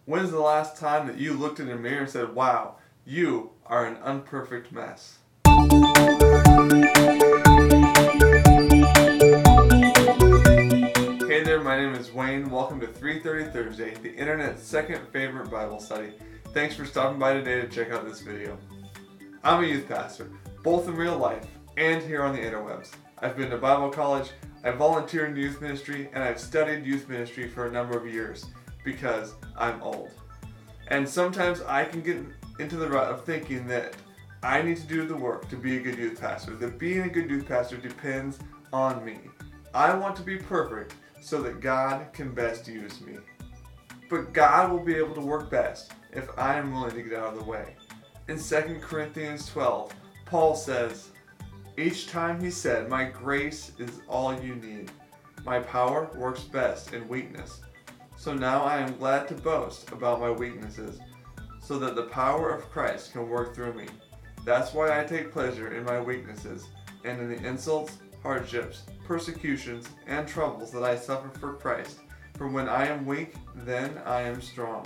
When's the last time that you looked in a mirror and said, wow, you are an unperfect mess? Hey there, my name is Wayne. Welcome to 3:30 Thursday, the internet's second favorite Bible study. Thanks for stopping by today to check out this video. I'm a youth pastor, both in real life and here on the interwebs. I've been to Bible college, I volunteer in youth ministry, and I've studied youth ministry for a number of years because I'm old. And sometimes I can get into the rut of thinking that I need to do the work to be a good youth pastor, that being a good youth pastor depends on me. I want to be perfect so that God can best use me. But God will be able to work best if I am willing to get out of the way. In 2 Corinthians 12, Paul says, each time he said, my grace is all you need. My power works best in weakness. So now I am glad to boast about my weaknesses, so that the power of Christ can work through me. That's why I take pleasure in my weaknesses, and in the insults, hardships, persecutions, and troubles that I suffer for Christ. For when I am weak, then I am strong.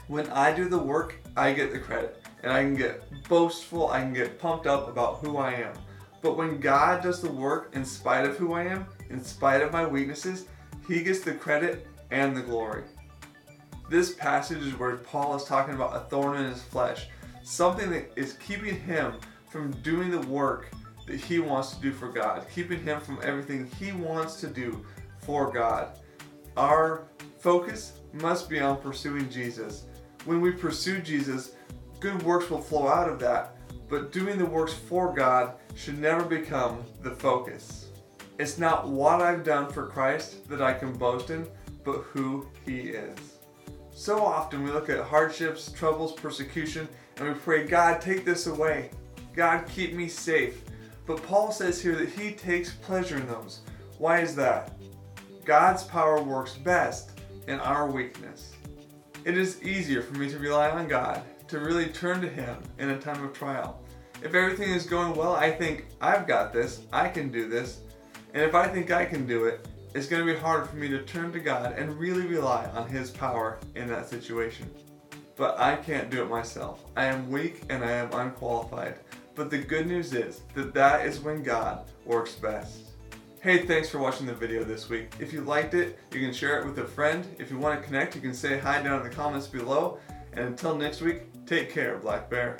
When I do the work, I get the credit, and I can get boastful, I can get pumped up about who I am. But when God does the work in spite of who I am, in spite of my weaknesses, He gets the credit and the glory. This passage is where Paul is talking about a thorn in his flesh, something that is keeping him from doing the work that he wants to do for God, keeping him from everything he wants to do for God. Our focus must be on pursuing Jesus. When we pursue Jesus, good works will flow out of that, but doing the works for God should never become the focus. It's not what I've done for Christ that I can boast in, but who He is. So often we look at hardships, troubles, persecution, and we pray, God, take this away. God, keep me safe. But Paul says here that He takes pleasure in those. Why is that? God's power works best in our weakness. It is easier for me to rely on God, to really turn to Him in a time of trial. If everything is going well, I think, I've got this, I can do this. And if I think I can do it, it's going to be harder for me to turn to God and really rely on His power in that situation. But I can't do it myself. I am weak and I am unqualified. But the good news is that that is when God works best. Hey, thanks for watching the video this week. If you liked it, you can share it with a friend. If you want to connect, you can say hi down in the comments below. And until next week, take care, Black Bear.